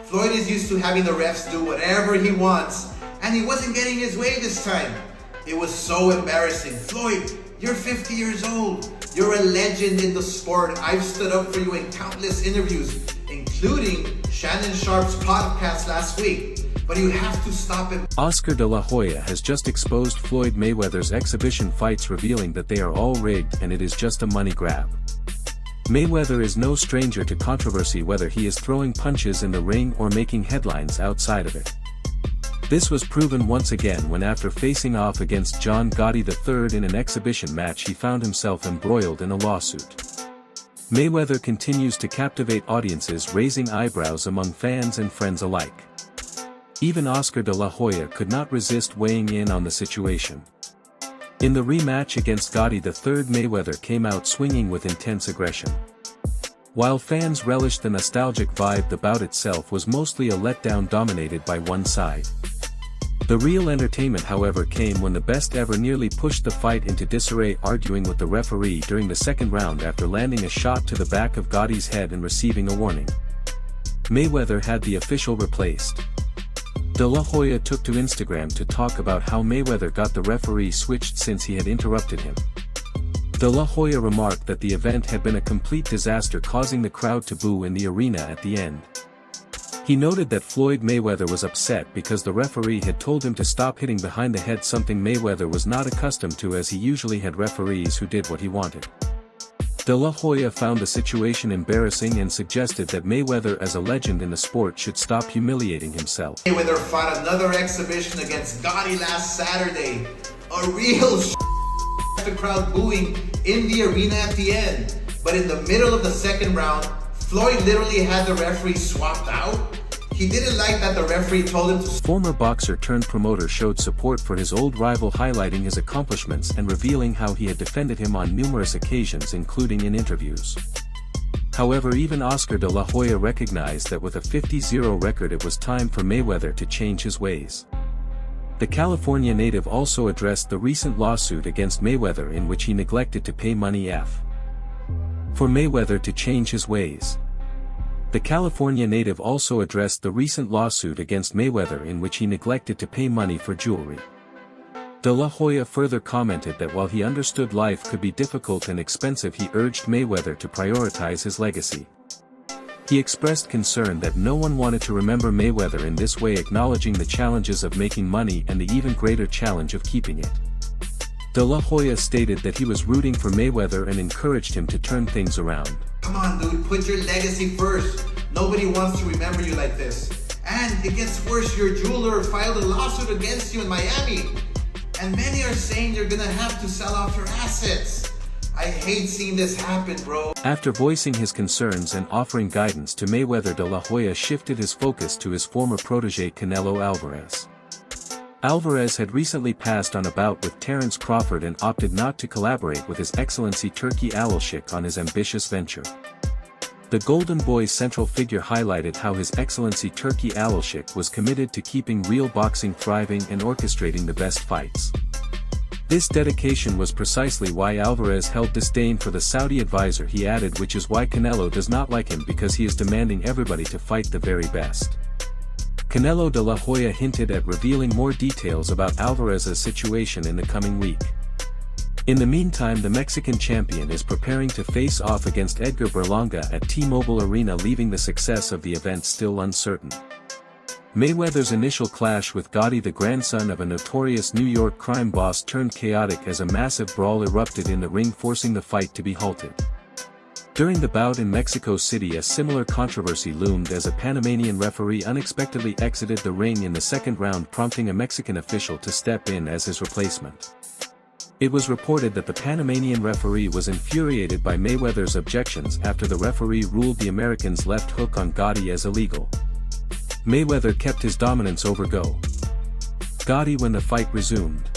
Floyd is used to having the refs do whatever he wants, and he wasn't getting his way this time. It was so embarrassing. Floyd, you're 50 years old. You're a legend in the sport. I've stood up for you in countless interviews, including Shannon Sharp's podcast last week. But you have to stop it. Oscar De La Hoya has just exposed Floyd Mayweather's exhibition fights, revealing that they are all rigged and it is just a money grab. Mayweather is no stranger to controversy, whether he is throwing punches in the ring or making headlines outside of it. This was proven once again when, after facing off against John Gotti III in an exhibition match, he found himself embroiled in a lawsuit. Mayweather continues to captivate audiences, raising eyebrows among fans and friends alike. Even Oscar De La Hoya could not resist weighing in on the situation. In the rematch against Gotti III, Mayweather came out swinging with intense aggression. While fans relished the nostalgic vibe, the bout itself was mostly a letdown dominated by one side. The real entertainment, however, came when the best ever nearly pushed the fight into disarray, arguing with the referee during the second round after landing a shot to the back of Gotti's head and receiving a warning. Mayweather had the official replaced. De La Hoya took to Instagram to talk about how Mayweather got the referee switched since he had interrupted him. De La Hoya remarked that the event had been a complete disaster, causing the crowd to boo in the arena at the end. He noted that Floyd Mayweather was upset because the referee had told him to stop hitting behind the head, something Mayweather was not accustomed to, as he usually had referees who did what he wanted. De La Hoya found the situation embarrassing and suggested that Mayweather, as a legend in the sport, should stop humiliating himself. Mayweather fought another exhibition against Gotti last Saturday. A real the crowd booing in the arena at the end. But in the middle of the second round, Floyd literally had the referee swapped out. He didn't like that the referee told him to. Former boxer turned promoter showed support for his old rival, highlighting his accomplishments and revealing how he had defended him on numerous occasions, including in interviews. However, even Oscar De La Hoya recognized that with a 50-0 record, it was time for Mayweather to change his ways. The California native also addressed the recent lawsuit against Mayweather, in which he neglected to pay money for Mayweather to change his ways. The California native also addressed the recent lawsuit against Mayweather, in which he neglected to pay money for jewelry. De La Hoya further commented that while he understood life could be difficult and expensive, he urged Mayweather to prioritize his legacy. He expressed concern that no one wanted to remember Mayweather in this way, acknowledging the challenges of making money and the even greater challenge of keeping it. De La Hoya stated that he was rooting for Mayweather and encouraged him to turn things around. Come on, dude, put your legacy first. Nobody wants to remember you like this. And it gets worse, your jeweler filed a lawsuit against you in Miami. And many are saying you're gonna have to sell off your assets. I hate seeing this happen, bro. After voicing his concerns and offering guidance to Mayweather, De La Hoya shifted his focus to his former protege Canelo Alvarez. Alvarez had recently passed on a bout with Terence Crawford and opted not to collaborate with His Excellency Turki Alashik on his ambitious venture. The Golden Boy's central figure highlighted how His Excellency Turki Alashik was committed to keeping real boxing thriving and orchestrating the best fights. This dedication was precisely why Alvarez held disdain for the Saudi advisor, he added, which is why Canelo does not like him, because he is demanding everybody to fight the very best. Canelo De La Hoya hinted at revealing more details about Alvarez's situation in the coming week. In the meantime, the Mexican champion is preparing to face off against Edgar Berlanga at T-Mobile Arena, leaving the success of the event still uncertain. Mayweather's initial clash with Gotti, the grandson of a notorious New York crime boss, turned chaotic as a massive brawl erupted in the ring, forcing the fight to be halted. During the bout in Mexico City, a similar controversy loomed as a Panamanian referee unexpectedly exited the ring in the second round, prompting a Mexican official to step in as his replacement. It was reported that the Panamanian referee was infuriated by Mayweather's objections after the referee ruled the American's left hook on Gotti as illegal. Mayweather kept his dominance over Gotti when the fight resumed.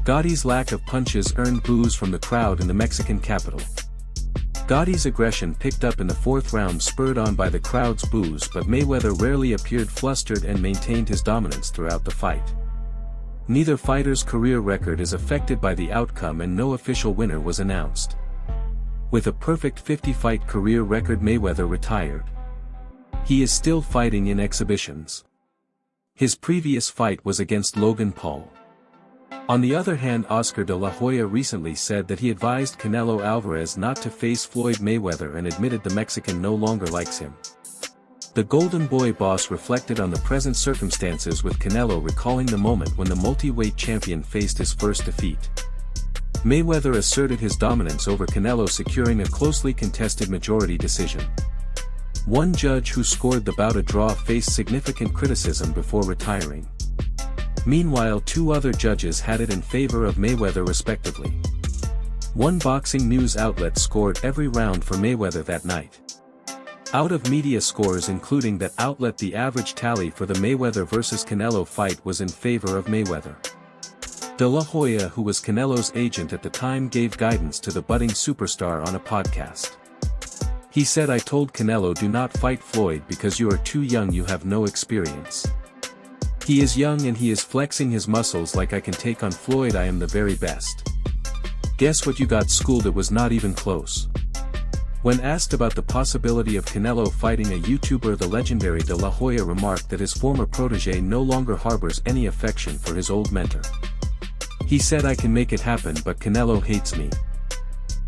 Gotti's lack of punches earned boos from the crowd in the Mexican capital. Gotti's aggression picked up in the fourth round, spurred on by the crowd's boos, but Mayweather rarely appeared flustered and maintained his dominance throughout the fight. Neither fighter's career record is affected by the outcome, and no official winner was announced. With a perfect 50-fight career record, Mayweather retired. He is still fighting in exhibitions. His previous fight was against Logan Paul. On the other hand, Oscar De La Hoya recently said that he advised Canelo Alvarez not to face Floyd Mayweather and admitted the Mexican no longer likes him. The Golden Boy boss reflected on the present circumstances with Canelo recalling the moment when the multi-weight champion faced his first defeat. Mayweather asserted his dominance over Canelo, securing a closely contested majority decision. One judge who scored the bout a draw faced significant criticism before retiring. Meanwhile, two other judges had it in favor of Mayweather respectively. One boxing news outlet scored every round for Mayweather that night. Out of media scores including that outlet, the average tally for the Mayweather vs Canelo fight was in favor of Mayweather. De La Hoya, who was Canelo's agent at the time, gave guidance to the budding superstar on a podcast. He said, "I told Canelo, do not fight Floyd because you are too young, you have no experience. He is young and he is flexing his muscles like I can take on Floyd, I am the very best. Guess what, you got schooled, it was not even close." When asked about the possibility of Canelo fighting a YouTuber, the legendary De La Hoya remarked that his former protege no longer harbors any affection for his old mentor. He said, "I can make it happen, but Canelo hates me.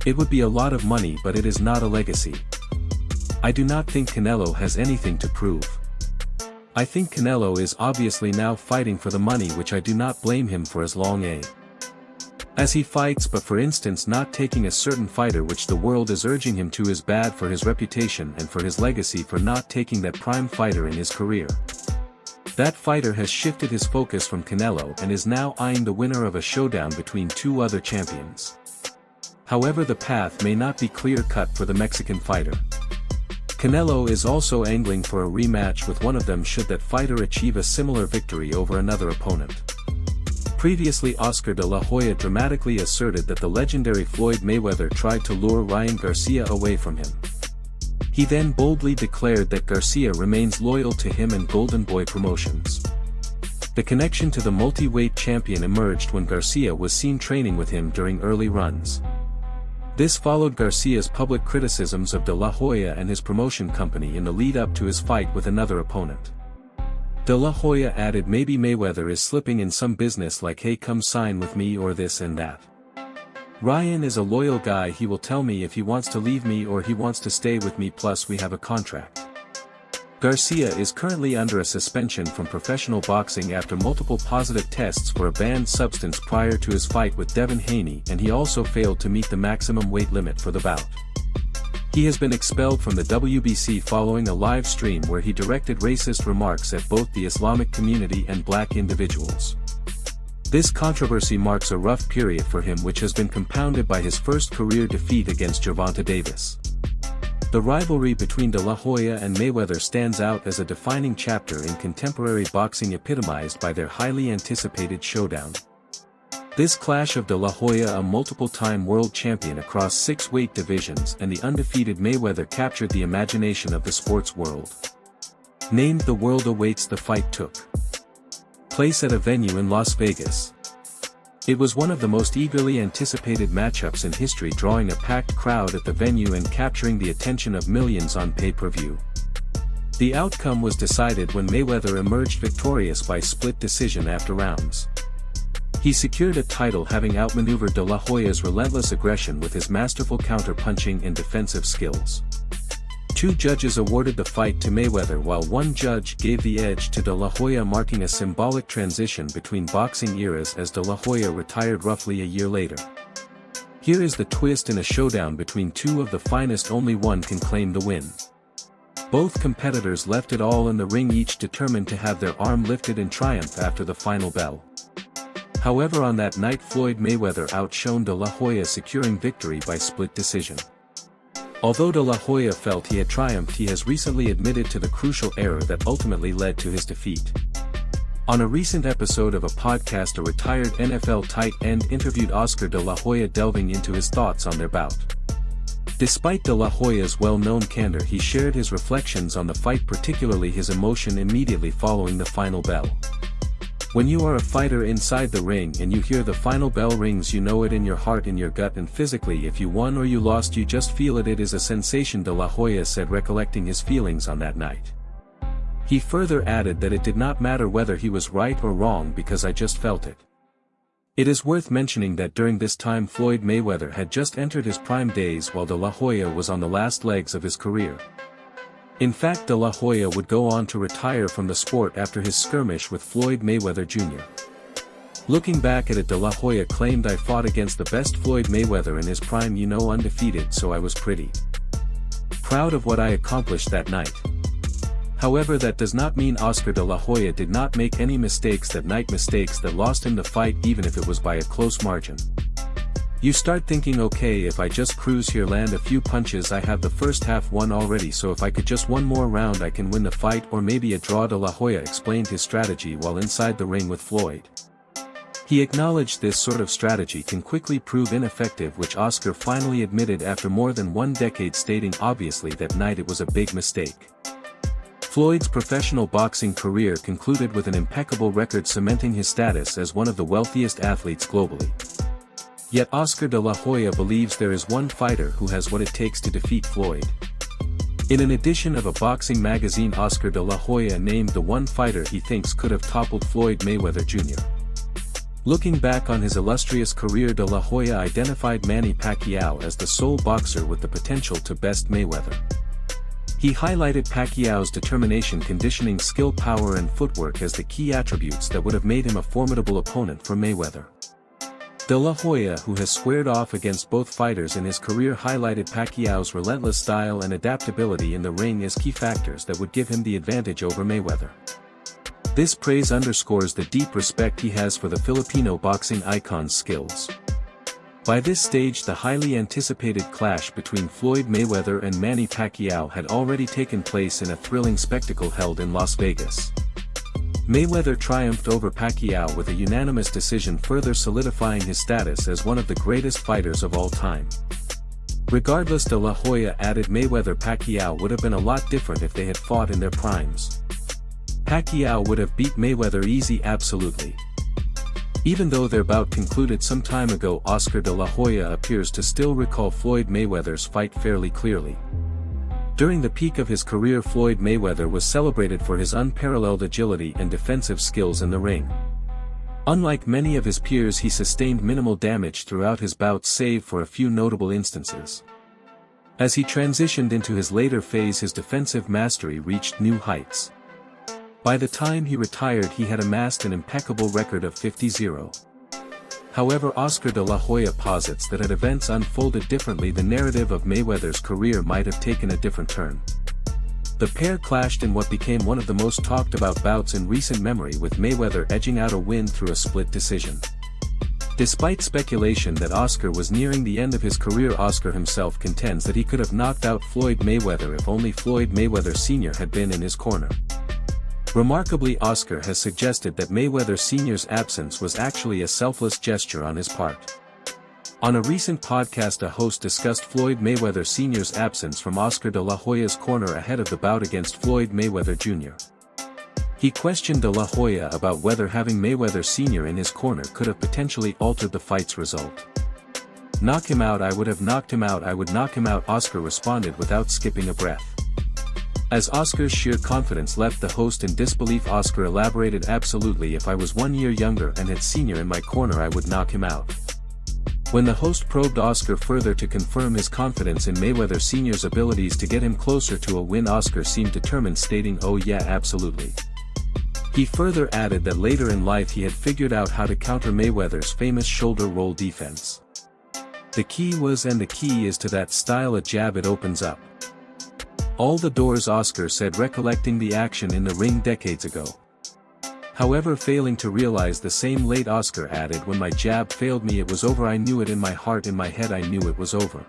It would be a lot of money, but it is not a legacy. I do not think Canelo has anything to prove. I think Canelo is obviously now fighting for the money, which I do not blame him for as long as he fights, but for instance not taking a certain fighter which the world is urging him to is bad for his reputation and for his legacy for not taking that prime fighter in his career. That fighter has shifted his focus from Canelo and is now eyeing the winner of a showdown between two other champions. However, the path may not be clear-cut for the Mexican fighter. Canelo is also angling for a rematch with one of them should that fighter achieve a similar victory over another opponent. Previously, Oscar De La Hoya dramatically asserted that the legendary Floyd Mayweather tried to lure Ryan Garcia away from him. He then boldly declared that Garcia remains loyal to him and Golden Boy Promotions. The connection to the multi-weight champion emerged when Garcia was seen training with him during early runs. This followed Garcia's public criticisms of De La Hoya and his promotion company in the lead-up to his fight with another opponent. De La Hoya added, "Maybe Mayweather is slipping in some business like, hey, come sign with me or this and that. Ryan is a loyal guy, he will tell me if he wants to leave me or he wants to stay with me, plus we have a contract." Garcia is currently under a suspension from professional boxing after multiple positive tests for a banned substance prior to his fight with Devin Haney, and he also failed to meet the maximum weight limit for the bout. He has been expelled from the WBC following a live stream where he directed racist remarks at both the Islamic community and black individuals. This controversy marks a rough period for him, which has been compounded by his first career defeat against Gervonta Davis. The rivalry between De La Hoya and Mayweather stands out as a defining chapter in contemporary boxing, epitomized by their highly anticipated showdown. This clash of De La Hoya, a multiple-time world champion across 6 weight divisions, and the undefeated Mayweather captured the imagination of the sports world. Named The World Awaits, the fight took place at a venue in Las Vegas. It was one of the most eagerly anticipated matchups in history, drawing a packed crowd at the venue and capturing the attention of millions on pay-per-view. The outcome was decided when Mayweather emerged victorious by split decision after rounds. He secured a title, having outmaneuvered De La Hoya's relentless aggression with his masterful counter-punching and defensive skills. 2 judges awarded the fight to Mayweather, while 1 judge gave the edge to De La Hoya, marking a symbolic transition between boxing eras as De La Hoya retired roughly a year later. Here is the twist: in a showdown between 2 of the finest, only one can claim the win. Both competitors left it all in the ring, each determined to have their arm lifted in triumph after the final bell. However, on that night, Floyd Mayweather outshone De La Hoya, securing victory by split decision. Although De La Hoya felt he had triumphed, he has recently admitted to the crucial error that ultimately led to his defeat. On a recent episode of a podcast, a retired NFL tight end interviewed Oscar De La Hoya, delving into his thoughts on their bout. Despite De La Hoya's well-known candor, he shared his reflections on the fight, particularly his emotion immediately following the final bell. When you are a fighter inside the ring and you hear the final bell rings, you know it in your heart, in your gut, and physically. If you won or you lost, you just feel it. It is a sensation, De La Hoya said, recollecting his feelings on that night. He further added that it did not matter whether he was right or wrong because I just felt it. It is worth mentioning that during this time Floyd Mayweather had just entered his prime days while De La Hoya was on the last legs of his career. In fact, De La Hoya would go on to retire from the sport after his skirmish with Floyd Mayweather Jr. Looking back at it, De La Hoya claimed, "I fought against the best Floyd Mayweather in his prime, undefeated, so I was pretty proud of what I accomplished that night." However, that does not mean Oscar De La Hoya did not make any mistakes that night, mistakes that lost him the fight even if it was by a close margin. You start thinking, okay, if I just cruise here, land a few punches, I have the first half won already, so if I could just one more round I can win the fight or maybe a draw. De La Hoya explained his strategy while inside the ring with Floyd. He acknowledged this sort of strategy can quickly prove ineffective, which Oscar finally admitted after more than 1 decade, stating obviously that night it was a big mistake. Floyd's professional boxing career concluded with an impeccable record cementing his status as one of the wealthiest athletes globally. Yet Oscar De La Hoya believes there is one fighter who has what it takes to defeat Floyd. In an edition of a boxing magazine, Oscar De La Hoya named the one fighter he thinks could have toppled Floyd Mayweather Jr. Looking back on his illustrious career, De La Hoya identified Manny Pacquiao as the sole boxer with the potential to best Mayweather. He highlighted Pacquiao's determination, conditioning, skill, power and footwork as the key attributes that would have made him a formidable opponent for Mayweather. De La Hoya, who has squared off against both fighters in his career, highlighted Pacquiao's relentless style and adaptability in the ring as key factors that would give him the advantage over Mayweather. This praise underscores the deep respect he has for the Filipino boxing icon's skills. By this stage, the highly anticipated clash between Floyd Mayweather and Manny Pacquiao had already taken place in a thrilling spectacle held in Las Vegas. Mayweather triumphed over Pacquiao with a unanimous decision, further solidifying his status as one of the greatest fighters of all time. Regardless, De La Hoya added, Mayweather-Pacquiao would have been a lot different if they had fought in their primes. Pacquiao would have beat Mayweather easy, absolutely. Even though their bout concluded some time ago, Oscar De La Hoya appears to still recall Floyd Mayweather's fight fairly clearly. During the peak of his career, Floyd Mayweather was celebrated for his unparalleled agility and defensive skills in the ring. Unlike many of his peers, he sustained minimal damage throughout his bouts save for a few notable instances. As he transitioned into his later phase, his defensive mastery reached new heights. By the time he retired, he had amassed an impeccable record of 50-0. However, Oscar De La Hoya posits that had events unfolded differently, the narrative of Mayweather's career might have taken a different turn. The pair clashed in what became one of the most talked about bouts in recent memory, with Mayweather edging out a win through a split decision. Despite speculation that Oscar was nearing the end of his career, Oscar himself contends that he could have knocked out Floyd Mayweather if only Floyd Mayweather Sr. had been in his corner. Remarkably, Oscar has suggested that Mayweather Sr.'s absence was actually a selfless gesture on his part. On a recent podcast, a host discussed Floyd Mayweather Sr.'s absence from Oscar De La Hoya's corner ahead of the bout against Floyd Mayweather Jr. He questioned De La Hoya about whether having Mayweather Sr. in his corner could have potentially altered the fight's result. "Knock him out, I would have knocked him out, I would knock him out," Oscar responded without skipping a breath. As Oscar's sheer confidence left the host in disbelief, Oscar elaborated, "Absolutely, if I was 1 year younger and had Sr. in my corner, I would knock him out." When the host probed Oscar further to confirm his confidence in Mayweather Sr.'s abilities to get him closer to a win, Oscar seemed determined, stating, "Oh yeah, absolutely." He further added that later in life he had figured out how to counter Mayweather's famous shoulder roll defense. The key is to that style, a jab, it opens up all the doors, Oscar said, recollecting the action in the ring decades ago. However, failing to realize the same late, Oscar added, "When my jab failed me, it was over. I knew it in my heart, in my head, I knew it was over."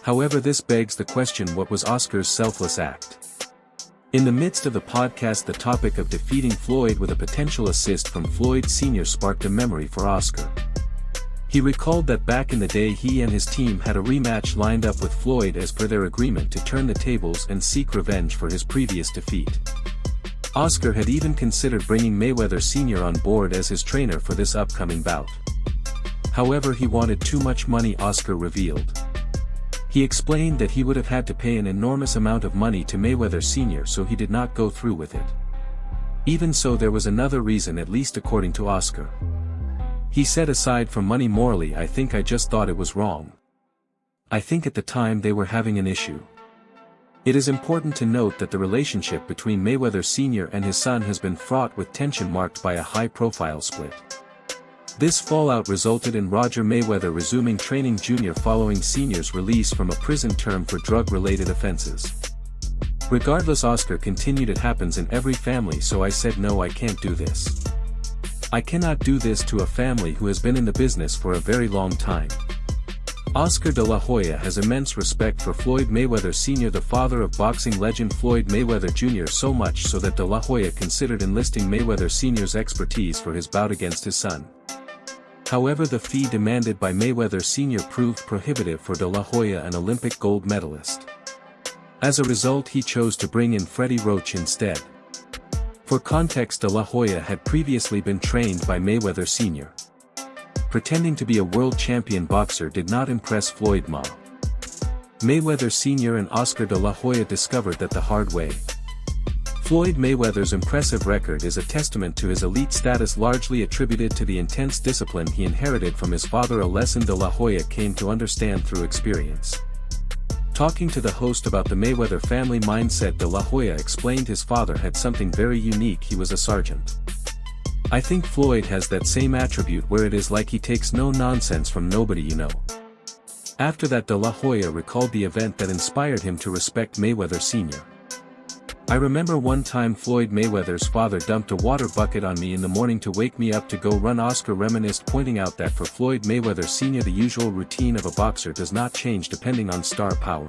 However, this begs the question, what was Oscar's selfless act? In the midst of the podcast, the topic of defeating Floyd with a potential assist from Floyd Sr. sparked a memory for Oscar. He recalled that back in the day he and his team had a rematch lined up with Floyd as per their agreement to turn the tables and seek revenge for his previous defeat. Oscar had even considered bringing Mayweather Sr. on board as his trainer for this upcoming bout. However, he wanted too much money, Oscar revealed. He explained that he would have had to pay an enormous amount of money to Mayweather Sr., so he did not go through with it. Even so, there was another reason, at least according to Oscar. He said, aside from money, morally I think I just thought it was wrong. I think at the time they were having an issue. It is important to note that the relationship between Mayweather Sr. and his son has been fraught with tension, marked by a high-profile split. This fallout resulted in Roger Mayweather resuming training Jr. following Sr.'s release from a prison term for drug-related offenses. Regardless, Oscar continued, it happens in every family, so I said no, I can't do this. I cannot do this to a family who has been in the business for a very long time. Oscar De La Hoya has immense respect for Floyd Mayweather Sr., the father of boxing legend Floyd Mayweather Jr., so much so that De La Hoya considered enlisting Mayweather Sr.'s expertise for his bout against his son. However, the fee demanded by Mayweather Sr. proved prohibitive for De La Hoya, an Olympic gold medalist. As a result, he chose to bring in Freddie Roach instead. For context, De La Hoya had previously been trained by Mayweather Sr. Pretending to be a world champion boxer did not impress Floyd Mayweather Sr. and Oscar De La Hoya discovered that the hard way. Floyd Mayweather's impressive record is a testament to his elite status, largely attributed to the intense discipline he inherited from his father, a lesson De La Hoya came to understand through experience. Talking to the host about the Mayweather family mindset, De La Hoya explained his father had something very unique: he was a sergeant. I think Floyd has that same attribute, where it is like he takes no nonsense from nobody, you know. After that, De La Hoya recalled the event that inspired him to respect Mayweather Sr. I remember one time Floyd Mayweather's father dumped a water bucket on me in the morning to wake me up to go run. Oscar reminisced, pointing out that for Floyd Mayweather Sr. the usual routine of a boxer does not change depending on star power.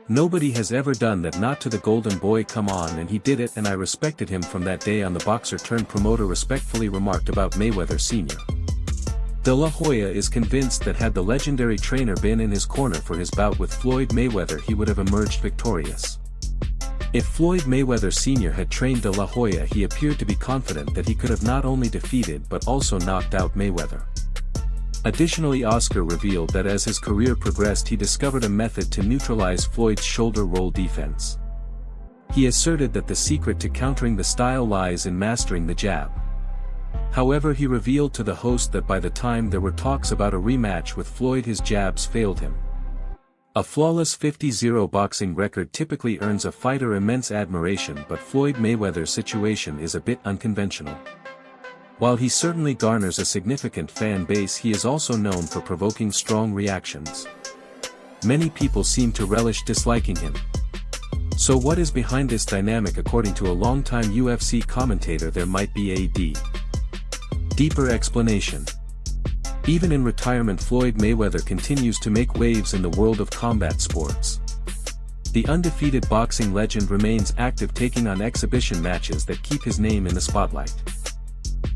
Nobody has ever done that, not to the golden boy, come on, and he did it, and I respected him from that day on. The boxer-turned-promoter respectfully remarked about Mayweather Sr. De La Hoya is convinced that had the legendary trainer been in his corner for his bout with Floyd Mayweather, he would have emerged victorious. If Floyd Mayweather Sr. had trained De La Hoya, he appeared to be confident that he could have not only defeated but also knocked out Mayweather. Additionally, Oscar revealed that as his career progressed, he discovered a method to neutralize Floyd's shoulder roll defense. He asserted that the secret to countering the style lies in mastering the jab. However, he revealed to the host that by the time there were talks about a rematch with Floyd, his jabs failed him. A flawless 50-0 boxing record typically earns a fighter immense admiration, but Floyd Mayweather's situation is a bit unconventional. While he certainly garners a significant fan base, he is also known for provoking strong reactions. Many people seem to relish disliking him. So what is behind this dynamic? According to a longtime UFC commentator, there might be a deeper explanation. Even in retirement, Floyd Mayweather continues to make waves in the world of combat sports. The undefeated boxing legend remains active, taking on exhibition matches that keep his name in the spotlight.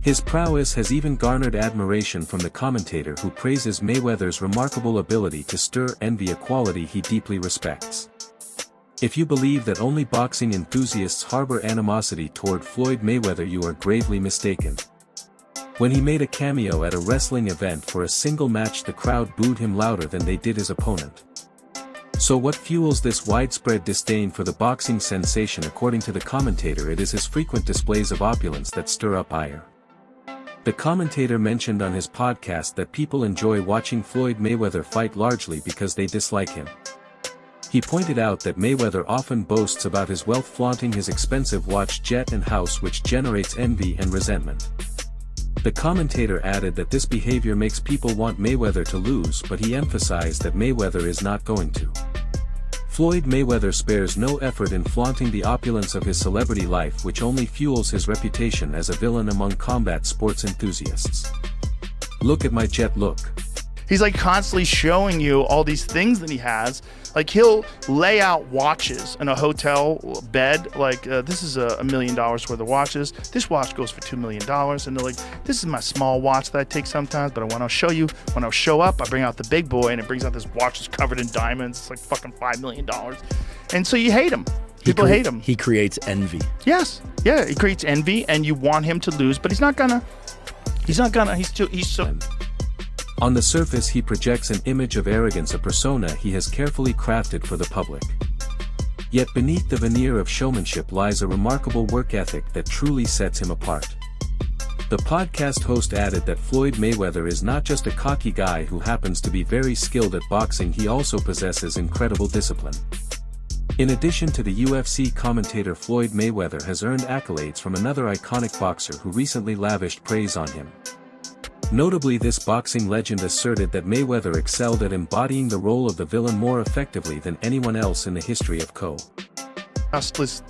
His prowess has even garnered admiration from the commentator, who praises Mayweather's remarkable ability to stir envy, a quality he deeply respects. If you believe that only boxing enthusiasts harbor animosity toward Floyd Mayweather, you are gravely mistaken. When he made a cameo at a wrestling event for a single match, the crowd booed him louder than they did his opponent. So what fuels this widespread disdain for the boxing sensation? According to the commentator, it is his frequent displays of opulence that stir up ire. The commentator mentioned on his podcast that people enjoy watching Floyd Mayweather fight largely because they dislike him. He pointed out that Mayweather often boasts about his wealth, flaunting his expensive watch, jet and house, which generates envy and resentment. The commentator added that this behavior makes people want Mayweather to lose, but he emphasized that Mayweather is not going to. Floyd Mayweather spares no effort in flaunting the opulence of his celebrity life, which only fuels his reputation as a villain among combat sports enthusiasts. Look at my jet, look. He's like constantly showing you all these things that he has. Like, he'll lay out watches in a hotel bed. Like, this is $1 million worth of watches. This watch goes for $2 million. And they're like, this is my small watch that I take sometimes, but I want to show you. When I show up, I bring out the big boy, and it brings out this watch that's covered in diamonds. It's like fucking $5 million. And so you hate him. People hate him. He creates envy. Yes. Yeah, he creates envy, and you want him to lose, but he's not gonna. He's so... On the surface he projects an image of arrogance, a persona he has carefully crafted for the public. Yet beneath the veneer of showmanship lies a remarkable work ethic that truly sets him apart. The podcast host added that Floyd Mayweather is not just a cocky guy who happens to be very skilled at boxing, he also possesses incredible discipline. In addition to the UFC commentator, Floyd Mayweather has earned accolades from another iconic boxer who recently lavished praise on him. Notably, this boxing legend asserted that Mayweather excelled at embodying the role of the villain more effectively than anyone else in the history of Co. Restless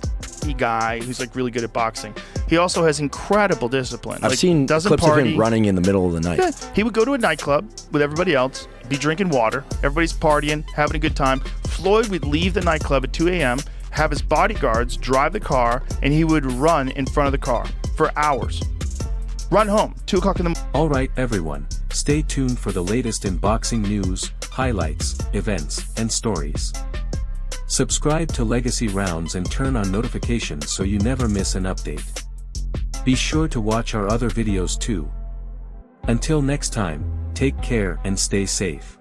guy who's like really good at boxing. He also has incredible discipline. I've seen clips of him running in the middle of the night. Yeah, he would go to a nightclub with everybody else, be drinking water, everybody's partying, having a good time. Floyd would leave the nightclub at 2 a.m., have his bodyguards drive the car, and he would run in front of the car for hours. Run home, 2 o'clock in the morning. Alright everyone, stay tuned for the latest in boxing news, highlights, events, and stories. Subscribe to Legacy Rounds and turn on notifications so you never miss an update. Be sure to watch our other videos too. Until next time, take care and stay safe.